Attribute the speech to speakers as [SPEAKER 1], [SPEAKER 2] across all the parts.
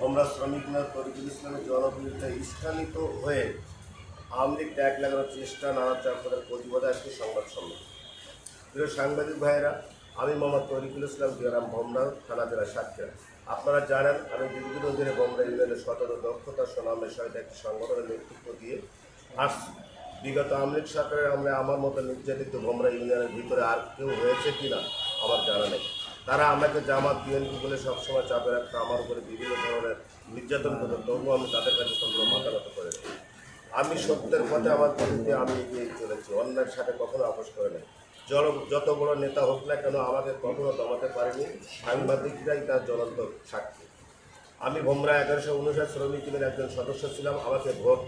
[SPEAKER 1] আমরা শ্রমিক নেতা তরিকুল ইসলামের জনপ্রিয়তা স্থানিত হয়ে আওয়ামী লীগ ট্যাগ লাগানোর চেষ্টা নানা চাপের প্রতিবাদে আজকে সংবাদ সম্মেলন। প্রিয় সাংবাদিক ভাইয়েরা, আমি মোহাম্মদ তরিকুল ইসলাম, গ্রাম ভোমরা, থানা জেলা সাতক্ষীরা। আপনারা জানেন আমি দীর্ঘদিন ধরে ভোমরা ইউনিয়নের সতেরো দক্ষতা সুনামের সহিত একটি সংগঠনের নেতৃত্ব দিয়ে আসছি। বিগত আওয়ামী লীগ সরকারের আমলে আমার মতো নির্যাতিত ভোমরা ইউনিয়নের ভিতরে আর কেউ হয়েছে কিনা আমার জানা নেই। তারা আমাকে জামাত বিএনপি বলে সবসময় চাপে রাখতো, আমার উপরে বিভিন্ন ধরনের নির্যাতন করতো, তবুও আমি তাদের কাছে কোনো মাথা নত করে নিই। আমি সত্যের পথে আমার পথে আমি এগিয়ে চলেছি, অন্যের সাথে কখনো আপোষ করে নাই। যত বড় নেতা হোক না কেন আমাকে কখনো দমাতে পারেনি, সাংবাদিকরাই তার জ্বলন্ত সাক্ষী। আমি ভোমরা 1159 শ্রমিক লীগের একজন সদস্য ছিলাম। আমাকে ভোট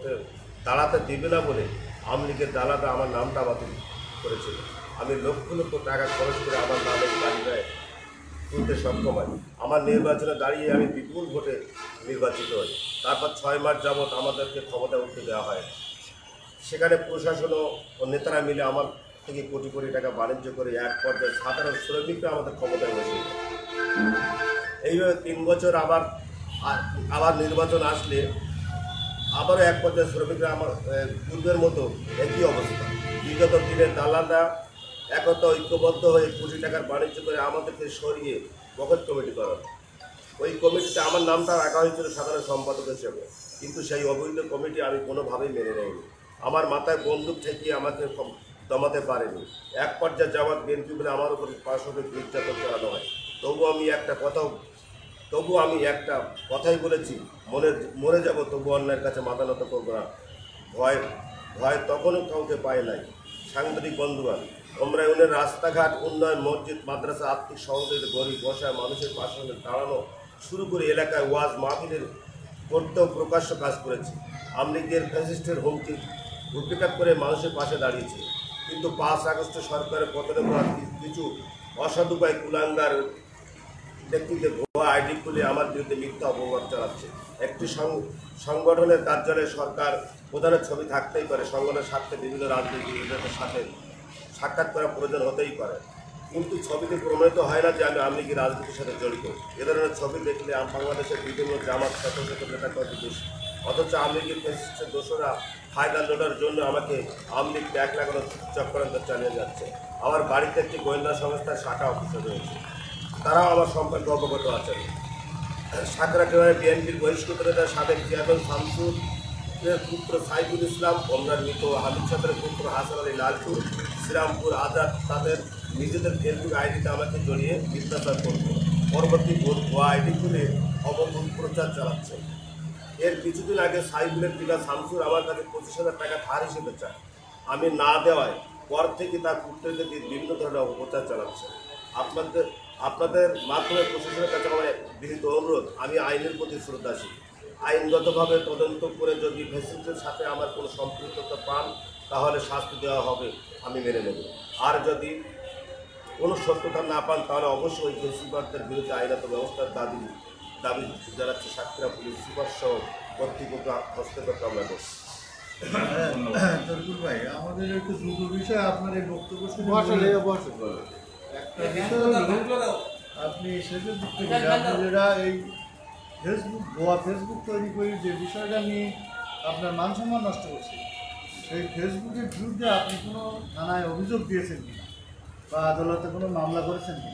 [SPEAKER 1] দাঁড়াতে দিবে না বলে আওয়ামী লীগের দালালরা আমার নামটা বাতিল করেছিল। আমি লক্ষ লক্ষ টাকা খরচ করে আমার নামের তালিকায় তুলতে সক্ষম হয়। আমার নির্বাচনে দাঁড়িয়ে আমি বিপুল ভোটে নির্বাচিত হই। তারপর 6 মাস যাবৎ আমাদেরকে ক্ষমতা উঠতে দেওয়া হয়। সেখানে প্রশাসন ও নেতারা মিলে আমার থেকে কোটি কোটি টাকা বাণিজ্য করে এক পর্যায়ে সাধারণ শ্রমিকরা আমাদের ক্ষমতায় বসে। এইভাবে 3 বছর আবার নির্বাচন আসলে আবারও এক পর্যায়ে শ্রমিকরা আমার পূর্বের মতো একই অবস্থা। বিগত দিনের দালালরা একতা ঐক্যবদ্ধ হয়ে কোটি টাকার বাণিজ্য করে আমাদেরকে সরিয়ে বখত কমিটি করা। ওই কমিটিতে আমার নামটা রাখা হয়েছিল সাধারণ সম্পাদক হিসেবে, কিন্তু সেই অবৈধ কমিটি আমি কোনোভাবেই মেনে নেইনি। আমার মাথায় বন্দুক ঠেকিয়ে আমাকে দমাতে পারেনি। এক পর্যায়ে জামাত বিএনপি বলে আমার উপর পাশবিক নির্যাতন চালানো হয়। তবুও আমি একটা কথাই বলেছি, মরে যাব তবু অন্যের কাছে মাথা নত করবো না। ভয় তখনও কাউকে পায় নাই। সাংবাদিক বন্ধুরা, আমরা ইউনিয়নের রাস্তাঘাট উন্নয়ন, মসজিদ, মাদ্রাসা, আর্থিক সহযোগিতা, গরিব বসায় মানুষের পাশে দাঁড়ানো শুরু করে এলাকায় ওয়াজ মাহফিলের করতেও প্রকাশ্য কাজ করেছি। আওয়ামী লীগের ফ্যাসিস্টের হুমকি করে মানুষের পাশে দাঁড়িয়েছি। কিন্তু 5 আগস্ট সরকারের পতনের পর কিছু অসদুপায় কুলাঙ্গার ব্যক্তিদের ভুয়া আইডি খুলে আমার বিরুদ্ধে মিথ্যা অপবাদ চালাচ্ছে। একটি সংগঠনের কার্যালয়ে সরকার প্রধানের ছবি থাকতেই পারে, সংগঠনের স্বার্থে বিভিন্ন রাজনীতিবিদদের সাথে সাক্ষাৎ করা প্রয়োজন হতেই পারে, কিন্তু ছবিতে প্রমাণিত হয় না যে আমি আওয়ামী লীগের রাজনীতির সাথে জড়িত। এ ধরনের ছবি দেখলে বাংলাদেশের বিভিন্ন জামাত শত শত নেতা কয়েকটি বেশি, অথচ আওয়ামী লীগের ফ্যাসিস্টের দোষরা ফায়দা লোডার জন্য আমাকে আওয়ামী লীগ ট্যাগ লাগানোর চক্রান্ত চালিয়ে যাচ্ছে। আমার বাড়িতে একটি গোয়েন্দা সংস্থার শাখা অফিসে রয়েছে, তারাও আমার সম্পর্কে অবগত আছেন। সাকরা গ্রামের বিএনপির বহিষ্কৃত নেতা সাবেক চেয়ারম্যান শামসুরের পুত্র সাইফুল ইসলাম, ভোমরার মৃত হামিদ সাহেবের পুত্র হাসান আলী লালপুর, শ্রীরামপুর আজাদ তাদের নিজেদের ফেসবুক আইডিতে আমাকে জড়িয়ে মিথ্যাচার করত। পরবর্তী ভুয়া আইডি খুলে অপপ্রচার চালাচ্ছে। এর কিছুদিন আগে সাইফুলের পিতা শামসুর আমার কাছে 25,000 টাকা ধার হিসেবে চায়। আমি না দেওয়ায় পর থেকে তার পুত্রদের বিভিন্ন ধরনের অপপ্রচার চালাচ্ছে। আপনাদের মাধ্যমে প্রশাসনের কাছে আমার বিনীত অনুরোধ, আমি আইনের প্রতি শ্রদ্ধাশীল। আইনগতভাবে তদন্ত করে যদি ফ্যাসিলিটির সাথে আমার কোনো সম্পৃক্ততা পান তাহলে শাস্তি দেওয়া হবে, আমি মেনে নেব। আর যদি কোনো সত্যতা না পান তাহলে অবশ্যই ওই ফেসিবাদদের বিরুদ্ধে আইনত ব্যবস্থার দাবি জানাচ্ছে সাতক্ষীরা পুলিশ সুপার সহ কর্তৃপক্ষ হস্তক্ষেপ কামনা করছে।
[SPEAKER 2] তরিকুল ভাই, আমাদের একটু দ্রুত বিষয় আপনার এই বক্তব্য শুনে আপনি শেষের দিক থেকে যারা এই ফেসবুক তৈরি করে যে বিষয়টা নিয়ে আপনার মান সম্মান নষ্ট করছে, সেই ফেসবুকের বিরুদ্ধে আপনি কোনো থানায় অভিযোগ দিয়েছেন কি বা আদালতে কোনো মামলা করেছেন কি?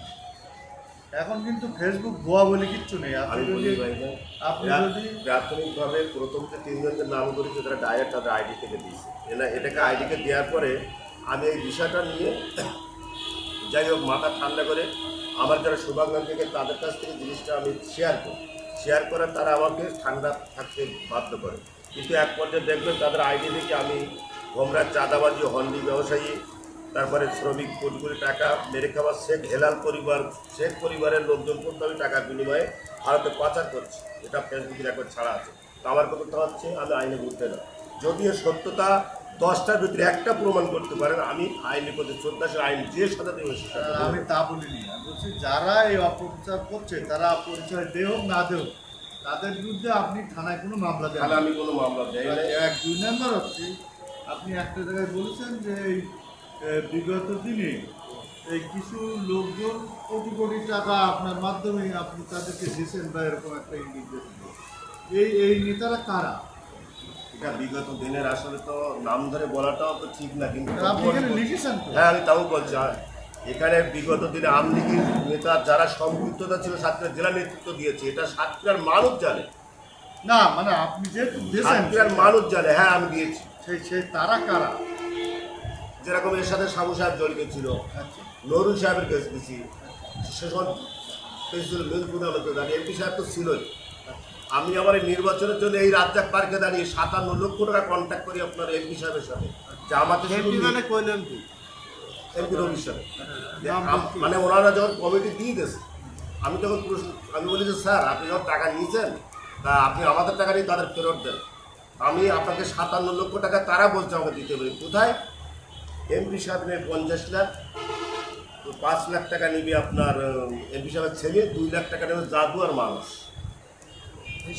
[SPEAKER 2] এখন কিন্তু ফেসবুক ভুয়া বলে কিচ্ছু নেই। আপনি যদি
[SPEAKER 1] প্রাথমিকভাবে প্রথম যে 3 জনদের নাম করেছে তারা ডাইরেক্ট তাদের আইডি থেকে দিয়েছে। এটাকে আইডিকে দেওয়ার পরে আমি এই বিষয়টা নিয়ে যাই হোক মাথা ঠান্ডা করে আমার যারা শুভাকাঙ্ক্ষীকে তাদের কাছ থেকে জিনিসটা আমি শেয়ার করে তারা আমাকে ঠান্ডা থাকতে বাধ্য করে। কিন্তু এক পর্যায়ে দেখবেন তাদের আইডি থেকে আমি ভোমরার চাঁদাবাজি, হন্ডি ব্যবসায়ী, তারপরে শ্রমিক কোটি কোটি টাকা মেরে খাওয়া শেখ পরিবারের লোকজন করতে আমি টাকার বিনিময়ে ভারতে পাচার করছি। এটা ফেসবুকের একবার ছাড়া আছে। তো আমার কথা হচ্ছে আমি আইনে বুঝতে না, যদিও সত্যতা 10টার ভিতরে একটা প্রমাণ করতে পারেন, আমি আইনের প্রতি শ্রদ্ধাশীল, আইন যে সাথে দেবে
[SPEAKER 2] আমি তা বলিনি। আমি বলছি যারা এই অপপ্রচার করছে তারা পরিচয় দেহ না দেহ তাদের বিরুদ্ধে আপনি থানায় কোনো মামলা দেন?
[SPEAKER 1] আমি কোনো মামলা দেই না।
[SPEAKER 2] 2 নম্বর হচ্ছে আপনি একটা জায়গায় বলেছেন যে এই বিগত দিনে এই কিছু লোকজন কোটি কোটি টাকা আপনার মাধ্যমে আপনি তাদেরকে দিয়েছেন বা এরকম একটা ইঙ্গিত দিয়েছেন, এই নেতারা কারা?
[SPEAKER 1] এটা বিগত দিনের আসলে তো নাম ধরে বলাটাও তো ঠিক না, কিন্তু
[SPEAKER 2] আপনি এখানে লিখেছেন তো?
[SPEAKER 1] হ্যাঁ আমি তাও বলছি। আর এখানে বিগত দিনে আওয়ামী লীগের নেতা যারা সম্পৃক্ততা ছিল সাতক্ষীরা জেলা নেতৃত্ব দিয়েছে, এটা সাতক্ষীরার মানুষ জানে।
[SPEAKER 2] না মানে আপনি যেহেতু দিয়েছেন
[SPEAKER 1] সাতক্ষীরার মানুষ জানে, হ্যাঁ আমি দিয়েছি।
[SPEAKER 2] সেই তারা কারা?
[SPEAKER 1] যেরকম এর সাথে সাবু সাহেব জড়িত ছিল,
[SPEAKER 2] আচ্ছা
[SPEAKER 1] নুরুল সাহেবের কেস দিছি, সে সময় ছিল মিলপুর আমাকে দাঁড়িয়ে এমপি সাহেব তো ছিলই। আমি আমার এই নির্বাচনের জন্য এই রাজ্জাক পার্কে দাঁড়িয়ে 57 লক্ষ টাকা কন্ট্যাক্ট করি আপনার এমপি সাহেবের সাথে, যে আমাকে
[SPEAKER 2] মানে কইলেন কি
[SPEAKER 1] এমপি রবি সাহেব, মানে ওনারা যখন কমিটি দিয়ে দিয়েছে, আমি যখন আমি বলি যে স্যার আপনি যখন টাকা নিয়েছেন তা আপনি আমাদের টাকা নিয়ে তাদের ফেরত দেন। আমি আপনাকে 57 লক্ষ টাকা তারা বলছে আমাকে দিতে পারি, কোথায়? এমপি সাহেব নেই 50 লাখ, 5 লাখ টাকা নিবি আপনার এমপি সাহেবের ছেলে, 2 লাখ টাকা নেবে জাদু আর মানুষ। এই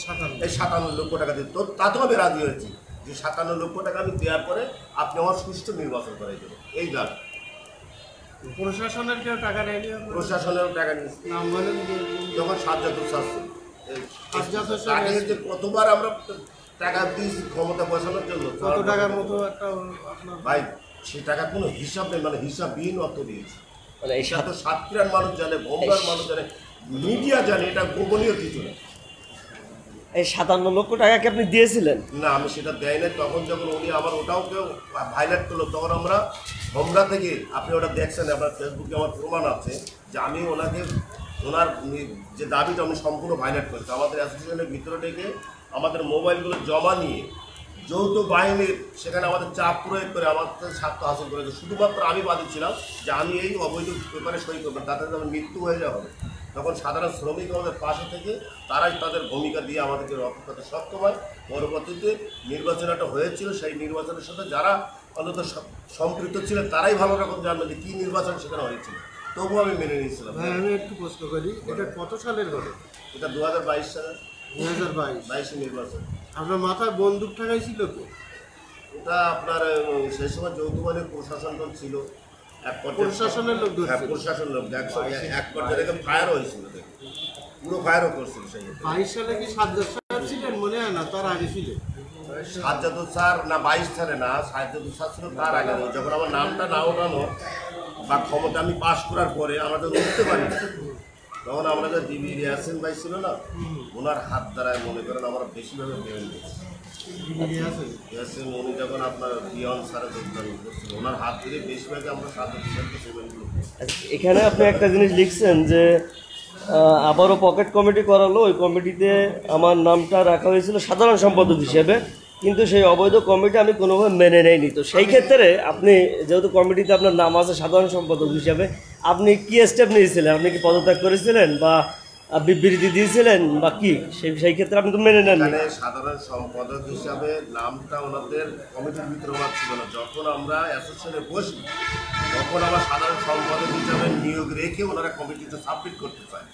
[SPEAKER 1] 57 লক্ষ টাকা দিয়ে তো তাতেও আমি রাজি হয়েছি যে 57 লক্ষ টাকা আমি দেওয়ার পরে আপনি আমার সুষ্ঠু নির্বাচন করাই দেবেন, এই দাবি।
[SPEAKER 2] প্রশাসনের কেউ টাকা নেয়নি?
[SPEAKER 1] প্রশাসনেরও টাকা নিয়েছে,
[SPEAKER 2] নাম বলেন
[SPEAKER 1] যখন সাজ্জাদুল শাস্ত্রী
[SPEAKER 2] সাজ্জাদুল শাস্ত্রী
[SPEAKER 1] যে কতবার আমরা টাকা দিয়েছি ক্ষমতা বসানোর জন্য,
[SPEAKER 2] কত টাকার মতো একটা আপনার
[SPEAKER 1] ভাই সে টাকা কোনো হিসাব নেই, মানে হিসাববিহীন অর্থ দিয়েছে।
[SPEAKER 3] মানে এই
[SPEAKER 1] এটা তো সাতক্ষীরার মানুষ জানে, ভোমরার মানুষ জানে, মিডিয়া জানে, এটা গোপনীয় কিছু না।
[SPEAKER 3] এই 57 লক্ষ টাকা কি আপনি দিয়েছিলেন?
[SPEAKER 1] না আমি সেটা দেয় না। তখন যখন উনি আমার ওটাও কেউ ভাইলাট করলো, তখন আমরা ভোমরা থেকে, আপনি ওটা দেখছেন আপনার ফেসবুকে, আমার প্রমাণ আছে যে আমি ওনাকে ওনার যে দাবিটা আমি সম্পূর্ণ ভাইলাট করেছি। আমাদের অ্যাসোসিয়েশনের ভিতরে থেকে আমাদের মোবাইলগুলো জমা নিয়ে যৌথ বাহিনীর সেখানে আমাদের চাপ প্রয়োগ করে আমাদের স্বার্থ হাসিল করেছে। শুধুমাত্র আমি বাদী ছিলাম যে আমি এই অবৈধ পেপারে সই করবেন, তাতে যখন মৃত্যু হয়ে যাওয়া হবে তখন সাধারণ শ্রমিক আমাদের পাশে থেকে তারাই তাদের ভূমিকা দিয়ে আমাদেরকে রক্ষা করতে সক্ষম হয়। পরবর্তীতে নির্বাচন একটা হয়েছিল, সেই নির্বাচনের সাথে যারা অন্তত সম্পৃক্ত ছিলেন তারাই ভালো রকম জানবে যে কী নির্বাচন সেখানে হয়েছিল, তবুও আমি মেনে নিয়েছিলাম।
[SPEAKER 2] ভাই আমি একটু প্রশ্ন করি, এটা কত সালের ঘটনা?
[SPEAKER 1] এটা 2022 সালে
[SPEAKER 2] 2022
[SPEAKER 1] নির্বাচন।
[SPEAKER 2] আপনার মাথায় বন্দুক ঠাকাইছিল তো?
[SPEAKER 1] ওটা আপনার সেই সময় যৌথ বাহিনীর প্রশাসন ছিল, এক পর্যায়ে
[SPEAKER 2] প্রশাসনের লোক ধরছিল?
[SPEAKER 1] হ্যাঁ প্রশাসন লোক, এক পর্যায়ে দেখে ফায়ার হয়েছিল, পুরো ফায়ারও করছিল। সেই
[SPEAKER 2] 22 সালে কি সাজ্জাদ সাহেব ছিলেন মনে হয় না, তার আগে ছিলেন?
[SPEAKER 1] সাজ্জাদুল স্যার না 22 সালে না, সাজ্জাদুল স্যার ছিল তার আগে। যখন আমার নামটা না ওঠানো বা ক্ষমতা আমি পাশ করার পরে আমরা তো উঠতে পারি না, তখন আমরা যে ডিবি ইয়াসিন ভাই ছিল না, ওনার হাত দ্বারায় মনে করেন আমরা বেশিভাবে পেমেন্ট দিচ্ছি। ইয়াসিন উনি যখন আপনার বিয়ন স্যারে যোগদান করছিল, ওনার হাত ধরে বেশিরভাগে আমরা সাজ্জাদুল স্যারকে পেমেন্টগুলো।
[SPEAKER 3] এখানে আপনি একটা জিনিস লিখছেন যে আবারও পকেট কমিটি করালো, ওই কমিটিতে আমার নামটা রাখা হয়েছিল সাধারণ সম্পাদক হিসেবে, কিন্তু সেই অবৈধ কমিটি আমি কোনোভাবে মেনে নেইনি। তো সেই ক্ষেত্রে আপনি যেহেতু কমিটিতে আপনার নাম আছে সাধারণ সম্পাদক হিসেবে, আপনি কি স্টেপ নিয়েছিলেন? আপনি কি পদত্যাগ করেছিলেন বা বিবৃতি দিয়েছিলেন বা কি? সেই ক্ষেত্রে আপনি তো মেনে নেন।
[SPEAKER 1] এখানে সাধারণ সম্পাদক হিসাবে নামটা ওনাদের কমিটির ভিতরে ওনার ছিল না। যখন আমরা অ্যাসোসিয়েশনে বসি তখন আমার সাধারণ সম্পাদক হিসাবে নিয়োগ রেখে ওনারা কমিটিতে সাবমিট করতে চায়,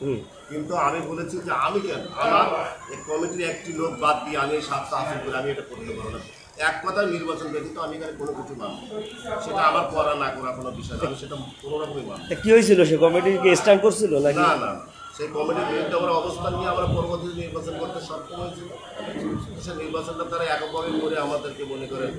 [SPEAKER 1] কিন্তু আমি বলেছি যে আমি কেন, আমার এই কমিটির একটি লোক বাদ দিয়ে আমি এই স্বার্থ হাসিল করে আমি এটা করতে পারবো না। এক কথায় নির্বাচন ব্যতীত আমি এখানে কোনো কিছু মানব, সেটা আমার করা না করা কোনো বিষয় না, আমি সেটা কোনো রকমই মানব।
[SPEAKER 3] কি হয়েছিল? সে কমিটি কি স্ট্যান্ড করছিল নাকি?
[SPEAKER 1] না না, সেই কমিটির বিরুদ্ধে আমরা অবস্থান নিয়ে আমরা পরবর্তীতে নির্বাচন করতে সক্ষম হয়েছিল। সে নির্বাচনটা তারা এককভাবে করে আমাদেরকে মনে করেন।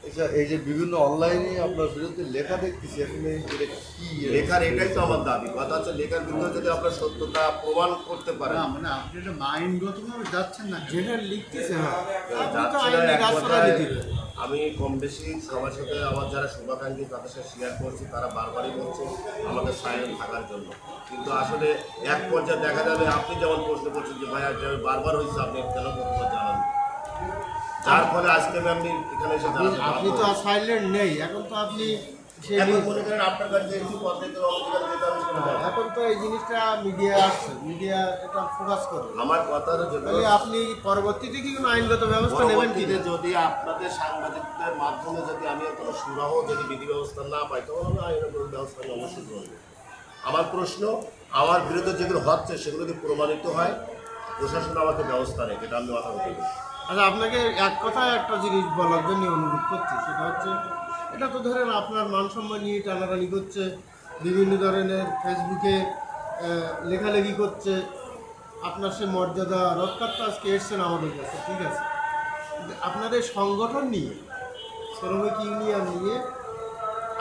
[SPEAKER 2] আচ্ছা, এই যে বিভিন্ন অনলাইনে আপনার বিরুদ্ধে লেখা দেখতেছি, আসলে এটা কি?
[SPEAKER 1] লেখার এটাই তো আমার দাবি। কথা হচ্ছে লেখার বিরুদ্ধে যদি আপনার সত্যতা প্রমাণ করতে পারেন।
[SPEAKER 2] না মানে আপনি এটা আইনগতভাবে যাচ্ছেন না, যেটা লিখতেছে
[SPEAKER 1] আমি কম বেশি সবার সাথে আমার যারা শুভাকাঙ্ক্ষী তাদের সাথে শেয়ার করছি, তারা বারবারই বলছে আমাদের সাইলেন্ট থাকার জন্য, কিন্তু আসলে এক পর্যায়ে দেখা যাবে আপনি যেমন প্রশ্ন করছেন যে ভাই বারবার হয়েছে আপনি কেন কতবার জানান, যার ফলে আজকে আপনি এখানে এসে জানাতে
[SPEAKER 2] আপনি তো সাইলেন্ট নেই এখন, তো আপনি
[SPEAKER 1] মনে করেন আপনার কাছে একটু পদ্ধতি
[SPEAKER 2] এখন তো এই জিনিসটা মিডিয়া আসছে, মিডিয়া এটা ফোকাস করে।
[SPEAKER 1] আমার কথা
[SPEAKER 2] তাহলে আপনি পরবর্তীতে কি কোনো আইনগত ব্যবস্থা নেবেন কি?
[SPEAKER 1] যদি আপনাদের সাংবাদিকদের মাধ্যমে যদি আমি কোনো সুরাহ যদি বিধি ব্যবস্থা না পাই তখন আমি আইনগত ব্যবস্থা নিয়ে অবশ্যই গ্রহণ করব। আমার প্রশ্ন, আমার বিরুদ্ধে যেগুলো হচ্ছে সেগুলো যদি প্রমাণিত হয় প্রশাসন আমাকে ব্যবস্থা নেই, এটা আমি মাথা করতে পারি।
[SPEAKER 2] আচ্ছা, আপনাকে এক কথায় একটা জিনিস বলার জন্য অনুরোধ করছি, সেটা হচ্ছে এটা তো ধরেন আপনার মান সম্মান নিয়ে টানাটানি করছে, বিভিন্ন ধরনের ফেসবুকে লেখালেখি করছে, আপনার সে মর্যাদা রক্ষার্থে আজকে এসছেন আমাদের কাছে, ঠিক আছে, কিন্তু আপনার এই সংগঠন নিয়ে, শ্রমিক ইউনিয়ন নিয়ে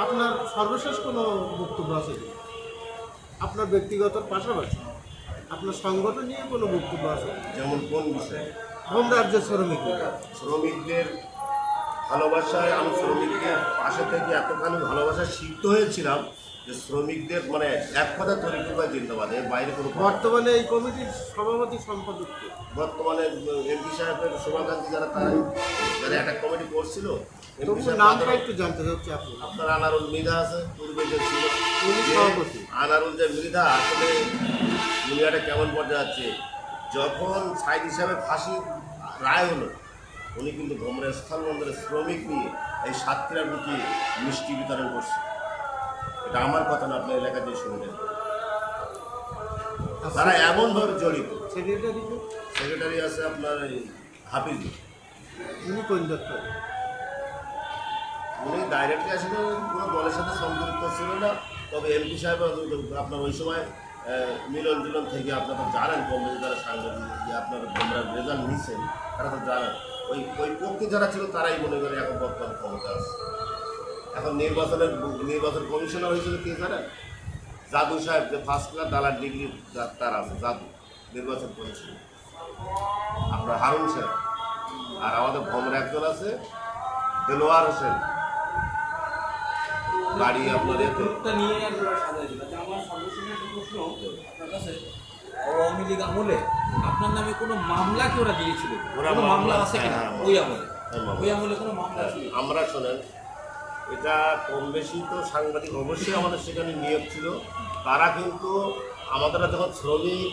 [SPEAKER 2] আপনার সর্বশেষ কোনো বক্তব্য আছে কি? আপনার ব্যক্তিগত পাশাপাশি আপনার সংগঠন নিয়ে কোনো বক্তব্য আছে?
[SPEAKER 1] যেমন কোন বিষয়ে?
[SPEAKER 2] হোম রাজ্যের শ্রমিক
[SPEAKER 1] শ্রমিকদের ভালোবাসায় আমি শ্রমিকদের পাশে থেকে এতখানি ভালোবাসা শিখতে হয়েছিলাম যে শ্রমিকদের মানে এক কথা তরিকুল ভাই জিন্দাবাদ, এর বাইরে কোনো কথা।
[SPEAKER 2] বর্তমানে এই কমিটির সভাপতি সম্পাদক কে?
[SPEAKER 1] বর্তমানে এমপি সাহেবের শোভাকান্তি যারা যারা একটা কমিটি করছিল, এমপি
[SPEAKER 2] তবু নামটা একটু জানতে চাচ্ছি আপনি।
[SPEAKER 1] আপনার আনারুল মৃধা আছে, পূর্বে যে ছিল
[SPEAKER 2] উনি
[SPEAKER 1] যে
[SPEAKER 2] সভাপতি।
[SPEAKER 1] আনারুল যে মৃধা, আসলে দুনিয়াটা কেমন পর্যায়ে যাচ্ছে, যখন সাইড হিসাবে ফাঁসি রায় হলো উনি কিন্তু ভ্রমণের স্থলবন্দরের শ্রমিক নিয়ে এই সাতক্ষীরার বুকে মিষ্টি বিতরণ করছে। এটা আমার কথা না, আপনার এলাকা দিয়ে শুনবেন। তারা এমনভাবে জড়িত। সেক্রেটারি আছে আপনার এই হাফিজ,
[SPEAKER 2] উনি কোন দপ্তর?
[SPEAKER 1] উনি ডাইরেক্টলি আসলে কোনো দলের সাথে সম্পৃক্ত ছিল না, তবে এমপি সাহেব আপনার ওই সময় মিলন টিলন থেকে আপনারা তো জানেন কম বেশি যারা সাংবাদিক যে আপনার তোমরা রেজাল্ট নিচ্ছেন তারা তো জানেন ওই ওই পক্ষে যারা ছিল তারাই মনে করে এখন বর্তমান ক্ষমতা আছে। এখন নির্বাচন কমিশনার হয়েছিল কে জানেন? জাদু সাহেব, যে ফার্স্ট ক্লাস দালাল ডিগ্রি তার আছে, জাদু নির্বাচন করেছিল আপনার হারুন সাহেব। আর আমাদের ভ্রমণ একজন আছে দেলোয়ার হোসেন, বাড়ি আপনার এতে।
[SPEAKER 4] নিয়ে সাজাইছিল। আমার সর্বশেষ একটা প্রশ্ন আপনার কাছে, আওয়ামী লীগ আমলে আপনার নামে কোনো মামলা কি ওরা দিয়েছিল? কোনো মামলা আছে কিনা ওই আমলে? ওই আমলে কোনো মামলা ছিল?
[SPEAKER 1] আমরা শোনেন, এটা কম বেশি তো সাংবাদিক অবশ্যই আমাদের সেখানে নিয়োগ ছিল। তারা কিন্তু আমাদের যখন শ্রমিক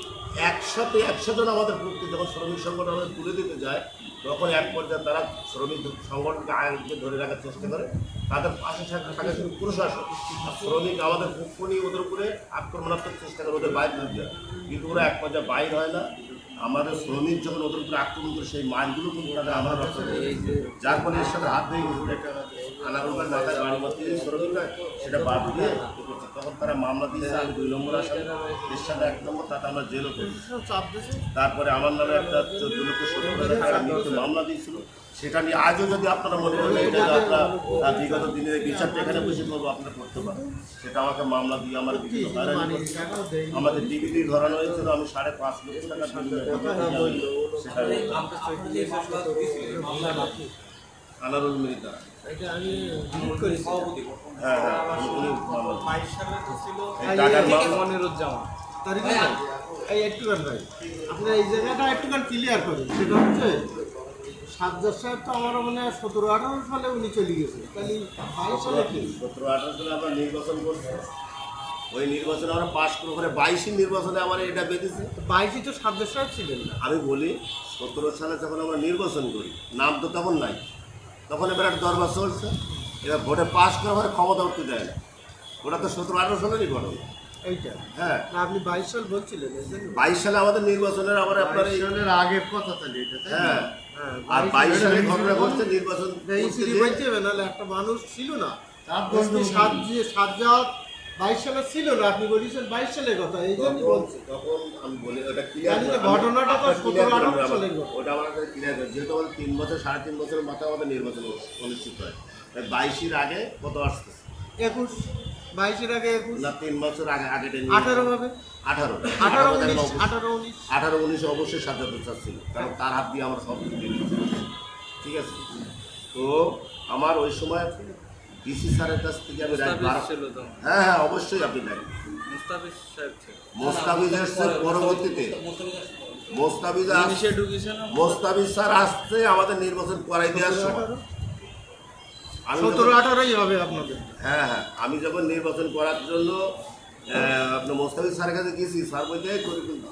[SPEAKER 1] 100 জন আমাদের পক্ষে যখন শ্রমিক সংগঠন আমাদের তুলে দিতে যায়, তখন এক পর্যায়ে তারা শ্রমিক সংগঠনকে আগে ধরে রাখার চেষ্টা করে। তাদের পাশে থাকে শুধু প্রশাসন, আর শ্রমিক আমাদের পক্ষ নিয়ে ওদের উপরে আক্রমণাত্মক চেষ্টা করে ওদের বাইরে নিয়ে যায়, কিন্তু ওরা এক পর্যায়ে বাইর হয় না। আমাদের শ্রমিক যখন ওদের উপরে আক্রমণ করে সেই মাছগুলো কিন্তু তাদের আমরা রক্ষা করি, যার ফলে এর সাথে হাত দিয়ে আনারুলবার মাথায় বাড়ি মারতে শ্রমিকরা সেটা বাদ দিয়ে করছে। তখন তারা মামলা দিয়েছে, আমি 2 নম্বর আসামি, এর সাথে 1 নম্বর, তাতে আমরা জেলও করেছি। তারপরে আমার নামে একটা 14,70,000 টাকা মৃত্যু মামলা দিয়েছিল। সেটা নিয়ে আজও যদি আপনারা মনে করেন এটা আপনার বিগত দিনের বিচারটা এখানে বসে করবো, আপনারা করতে পারেন। সেটা আমাকে মামলা দিয়ে আমার আমাদের ডিগ্রি ধরানো হয়েছিল, আমি 5.5 লক্ষ টাকা সেটা আনারুল মৃধা। হ্যাঁ হ্যাঁ, উনি
[SPEAKER 2] এই একটুখান ভাই, আপনার এই জায়গাটা একটুখান ক্লিয়ার করেন। সেটা হচ্ছে সাজ্জাদ সাহেব তো আমারও মনে হয় 17-18 সালে উনি চলে গেছে, তাহলে 22 সালে কি?
[SPEAKER 1] 17-18 সালে আমরা নির্বাচন করছি, ওই নির্বাচনে আমরা পাশ করে 22 নির্বাচনে আমার এটা বেঁধেছে।
[SPEAKER 2] 22 তো সাজ্জাদ সাহেব ছিলেন না।
[SPEAKER 1] আমি বলি 17 সালে যখন আমরা নির্বাচন করি, নাম তো তখন নাই, তখন এবার একটা দরবার চলছে, এবার ভোটে পাশ করে আমার ক্ষমতা উঠতে দেয় না। ওটা তো 17-18 সালেরই ঘটনা।
[SPEAKER 2] এইটা
[SPEAKER 1] হ্যাঁ,
[SPEAKER 2] না, আপনি 22 সাল বলছিলেন।
[SPEAKER 1] 22 সালে আমাদের নির্বাচনের আবার আপনার এই
[SPEAKER 2] সালের আগের কথা তাহলে এটা, তাই না?
[SPEAKER 1] হ্যাঁ,
[SPEAKER 2] হ্যাঁ,
[SPEAKER 1] আর 22 সালে ঘটনা ঘটছে নির্বাচন
[SPEAKER 2] নাহলে একটা মানুষ ছিল না, সাজ্জাদ 22 সালে ছিল না, আপনি বলেছেন 22 সালের কথা, এই জন্য বলছি।
[SPEAKER 1] তখন আমি বলি ওটা ক্লিয়ার,
[SPEAKER 2] ঘটনাটা তো 17-18 সালের ঘটনা।
[SPEAKER 1] ওটা আমার কাছে ক্লিয়ার করে, যেহেতু আমাদের 3 বছর 3.5 বছরের মাথায় আমাদের নির্বাচন অনুষ্ঠিত হয়। 22-এর আগে কত আসছে?
[SPEAKER 2] 21, 22-এর আগে 21
[SPEAKER 1] না, 3 বছর আগে, আগে
[SPEAKER 2] 18 হবে,
[SPEAKER 1] 18-19 অবশ্যই সাজ্জাদ ছিল, কারণ তার হাত দিয়ে আমরা সব কিছু দিয়েছি। ঠিক আছে, তো আমার ওই সময় ডিসি স্যারের কাছ থেকে আমি হ্যাঁ হ্যাঁ অবশ্যই আপনি দেখেন মোস্তাফিজ এসছে পরবর্তীতে, মোস্তাফিজ স্যার আসছে আমাদের নির্বাচন করাই দেওয়ার সময়।
[SPEAKER 2] 17-18 হবে আপনাদের।
[SPEAKER 1] হ্যাঁ হ্যাঁ, আমি যখন নির্বাচন করার জন্য আপনার মোস্তাফিজ স্যারের কাছে গিয়েছি, স্যার বলতে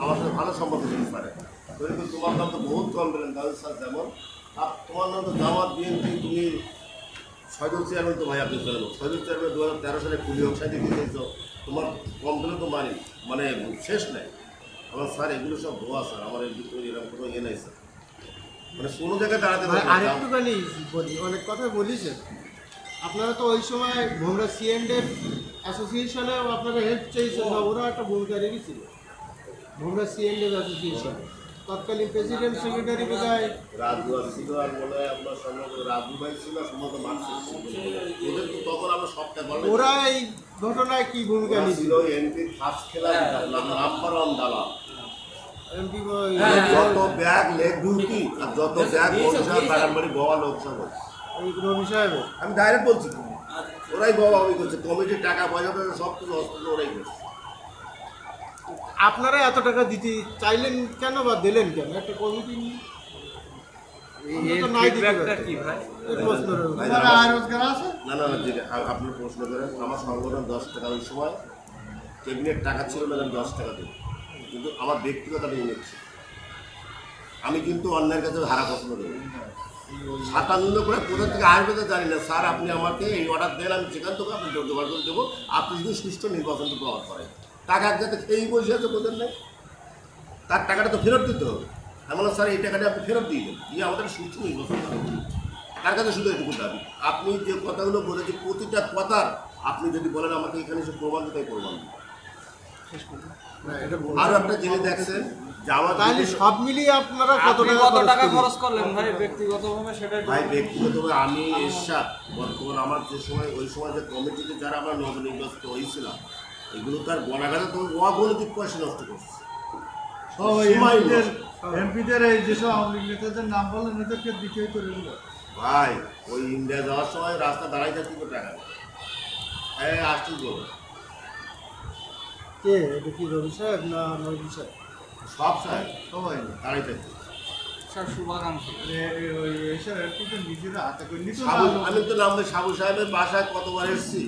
[SPEAKER 1] আমার সাথে ভালো সম্পর্ক ছিল স্যারের। তোমার নাম তো বহুত কম পেলেন দাদু স্যার, যেমন তোমার নাম তো জামাত বিএনপি, তুমি শহীদুল চেয়ারম্যান তো ভাই আপনি জানো, শহীদুল চেয়ারম্যান 2013 সালে কুলি অবসাইতে দিয়েছ, তোমার কম পেলে তো মানি মানে শেষ নেই। আমার স্যার এগুলো সব ভুয়া স্যার, আমার এরকম কোনো ইয়ে নেই স্যার, মানে কোনো জায়গায় দাঁড়াতে পারে।
[SPEAKER 2] আরেকটুখানি বলি, অনেক কথা বলিছেন আপনারা তো ওই সময় ভোমরা সিএনডের অ্যাসোসিয়েশনেও আপনারা হেল্প চাইছেন বা ওরা একটা ভূমিকা রেখেছিল ভূমিকা সিএনএফ অ্যাসোসিয়েশন তৎকালীন প্রেসিডেন্ট সেক্রেটারি বোধহয়
[SPEAKER 1] রাজু ছিল আর মনে হয় আপনার সম্ভবত রাজু ভাই ছিল সম্ভবত মানসিক ওদের তো তখন আমরা সবটা বলে
[SPEAKER 2] ওরা এই ঘটনায় কি ভূমিকা
[SPEAKER 1] ছিল
[SPEAKER 2] নিয়েছিল
[SPEAKER 1] এমপি ফার্স্ট খেলার নাম্বার ওয়ান দালাল
[SPEAKER 2] এমপি
[SPEAKER 1] যত ব্যাগ লেগ ডিউটি আর যত ব্যাগ বংশাল বাড়াবাড়ি গোয়া লোকসভা
[SPEAKER 2] রবি সাহেবের
[SPEAKER 1] আমি ডাইরেক্ট বলছি ওরাই বাবা আমি করছে কমিটির টাকা পয়সা টয়সা সব কিছু হসপিটাল ওরাই করছে
[SPEAKER 2] আপনারা এত টাকা দিতে চাইলেন কেন বা দিলেন কেন একটা কমিটি নিয়ে তো নাই দিতে পারতেন। এই প্রশ্ন রইল।
[SPEAKER 1] না,
[SPEAKER 2] আয় রোজগার আছে
[SPEAKER 1] না না না যেটা আপনি প্রশ্ন করেন আমার সংগঠন 10 টাকা ওই সময় ক্যাবিনেট টাকা ছিল না আমি 10 টাকা দিই কিন্তু আমার ব্যক্তিগত ইউনিট ছিল আমি কিন্তু অন্যের কাছে হারা প্রশ্ন দেবো 57 করে কোথা থেকে আসবে তো জানি না স্যার আপনি আমাকে এই অর্ডার দেন আমি সেখান থেকে আপনি জোগাড় করে দেবো আপনি যদি সুষ্ঠু নির্বাচনটা প্রভাব করেন টাকা এক যাতে খেয়েই বসে আছে বোঝেন নাই তার টাকাটা তো ফেরত দিতে হবে আমি বললাম স্যার এই টাকাটা আপনি ফেরত দিয়ে দেন দিয়ে আমাদের সুষ্ঠু নির্বাচন করতে হবে তার কাছে শুধু এটুকু দাবি আপনি যে কথাগুলো বলেছেন প্রতিটা কথার আপনি যদি বলেন আমাকে এখানে এসে প্রমাণ দিতে প্রমাণ দিন আরও একটা জিনিস দেখছেন যে আমার
[SPEAKER 2] তাহলে সব মিলিয়ে আপনারা কত
[SPEAKER 4] আপনি
[SPEAKER 2] টাকা
[SPEAKER 4] কত টাকা
[SPEAKER 2] করলেন?
[SPEAKER 4] খরচ করলেন ভাই ব্যক্তিগতভাবে সেটা একটু
[SPEAKER 1] ভাই ব্যক্তিগতভাবে আমি এরশাদ বর্তমান আমার যে সময় ওই সময় যে কমিটিতে যারা আমরা নবনির্বাচিত হয়েছিলাম এগুলো তার গণাগারে তো অগণিত পয়সা নষ্ট করছে সীমাই নষ্ট।
[SPEAKER 2] এমপিদের এই যেসব আওয়ামী লীগ নেতাদের নাম বললেন এদেরকে দ্বিতীয় করে দিল
[SPEAKER 1] ভাই ওই ইন্ডিয়া যাওয়ার সময় রাস্তা দাঁড়াই যাচ্ছিল টাকা হ্যাঁ আসছিল বলো
[SPEAKER 2] কে এটা কি রবি সাহেব না নবী সাহেব
[SPEAKER 1] সব সাহেব
[SPEAKER 2] সবাই
[SPEAKER 1] দাঁড়াই যাচ্ছে
[SPEAKER 4] স্যার শুভাকাঙ্ক্ষী
[SPEAKER 2] ওই এসব এমপিদের নিজেরা হাতে করে নিত
[SPEAKER 1] আমি তো নাম সাবু সাহেবের বাসায় কতবার এসেছি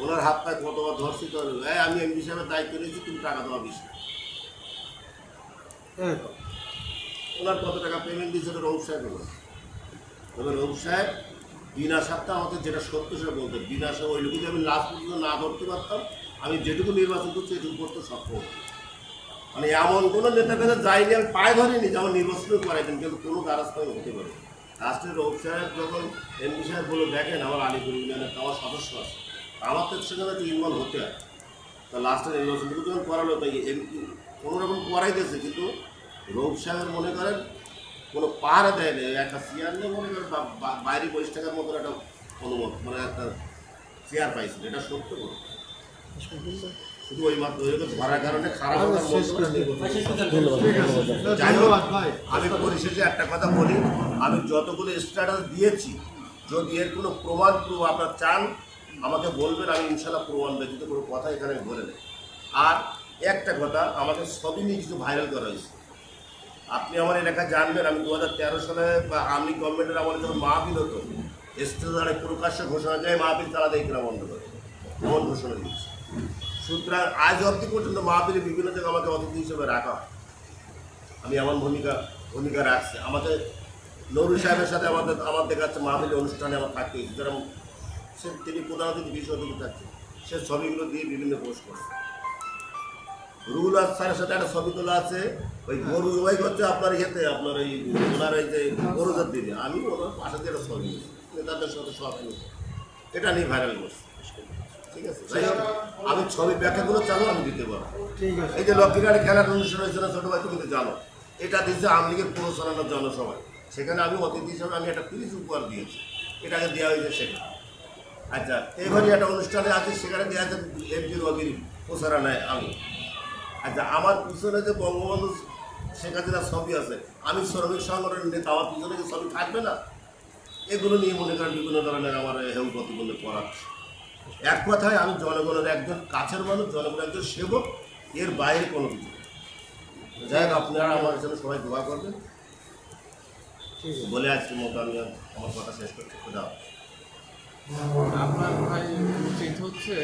[SPEAKER 1] ওনার হাত পায়ে কতবার ধরছি তো আমি এমপি সাহেবের দায়িত্ব নিয়েছি তুমি টাকা দেওয়া বেশি ওনার কত টাকা পেমেন্ট দিয়েছে রৌফ সাহেব তবে রৌফ সাহেব বিনা সাতটা আমাকে যেটা সত্য সেটা বলতে বিনা সাহেব ওই লোক যদি আমি লাস্ট পর্যন্ত না ধরতে পারতাম আমি যেটুকু নির্বাচন করছি এটুকু করতে সক্ষম হতাম। মানে এমন কোনো নেতার কাছে যাইনি আমি পায়ে ধরিনি যে আমার নির্বাচন করাইতেন কিন্তু কোনো দ্বারস্থ আমি হতে পারি লাস্টের রৌফ সাহেব যখন এমপি সাহেব বলে দেখেন আমার আলিপুর ইউনিয়নের আমার সদস্য আছে আমার তো সেখানে একটু ইনভলভ হতে হয় তা লাস্টের নির্বাচনটুকু যখন করালো তাই এমপি কোনো রকম করাইতেছে কিন্তু রৌফ সাহেবের মনে করেন কোনো পাহাড়ে দেয় না একটা চেয়ার নিয়ে মনে করেন বাইরে 25 টাকার মতো একটা অনুমতি মানে একটা চেয়ার পাইছিল এটা সত্য বলো শুধু ওই মাত্র ওই ধরার কারণে খারাপ হওয়ার যাই হোক আমি পরিশেষে একটা কথা বলি আমি যতগুলো স্ট্যাটাস দিয়েছি যদি এর কোনো প্রমাণ আপনার চান আমাকে বলবেন আমি ইনশাল্লাহ প্রমাণ ব্যতীত কোনো কথা এখানে বলে নেই আর একটা কথা আমাকে সবই নিয়ে কিছু ভাইরাল করা হয়েছে আপনি আমার এলাকা জানবেন আমি 2013 সালে বা আমি গভর্নমেন্টের আমার যখন মাহফিল হতো স্টেজে প্রকাশ্যে ঘোষণা যায় মাহফিল তারা দেয় কিনা বন্ধ করে এমন ঘোষণা দিয়েছে সুতরাং আজ অবধি পর্যন্ত মাহফিলে বিভিন্ন জায়গায় আমাকে অতিথি হিসেবে রাখা হয় আমি এমন ভূমিকা রাখছি আমাদের নরু সাহেবের সাথে আমার দেখাচ্ছে মাহফিলের অনুষ্ঠানে আমার থাকতে হয়েছে যেরকম তিনি প্রধান অতিথি বিশেষ অতিথি থাকছে সে ছবিগুলো দিয়ে বিভিন্ন পোস্ট করছে রুল আর স্যারের সাথে একটা ছবি তোলা আছে ওই গরু জবাই করছে আপনার ইয়েতে আপনার ওই ওনার এই যে গরুজার দিনে আমি ওনার পাশে দিয়ে একটা ছবি নেতাদের সাথে সব এটা নিয়ে ভাইরাল করছি ঠিক আছে আমি ছবি ব্যাখ্যাগুলো চালু আমি দিতে পারবো এই যে লক্ষ্মীঘাটে খেলার অনুষ্ঠান হয়েছে না ছোটো ভাই তুমি তো জানো এটা দিচ্ছে আওয়ামী লীগের প্রচারণার জনসভায় সেখানে আমি অতিথি হিসাবে আমি একটা 30 উপহার দিয়েছি এটাকে দেওয়া হয়েছে সেখানে আচ্ছা এবারই একটা অনুষ্ঠানে আছে সেখানে দেওয়া আছে এমপি রবির প্রচারণায় আমি আচ্ছা আমার পিছনে যে বঙ্গবন্ধু শেখ হাসিনার ছবি আছে আমি শ্রমিক সংগঠনের নেতা আমার পিছনে যে ছবি থাকবে না এগুলো নিয়ে মনে করেন বিভিন্ন ধরনের আমার হেউ প্রতিবন্ধ করাচ্ছে এক কথায় আমি জনগণের একজন কাছের মানুষ জনগণের একজন সেবক এর বাইরে কোনো কিছু যাই হোক আপনারা আমার জন্য সবাই দোয়া করবেন বলে আজকে মতো আমি আমার কথা শেষ করতে দাও
[SPEAKER 4] আপনার ভাই উচিত হচ্ছে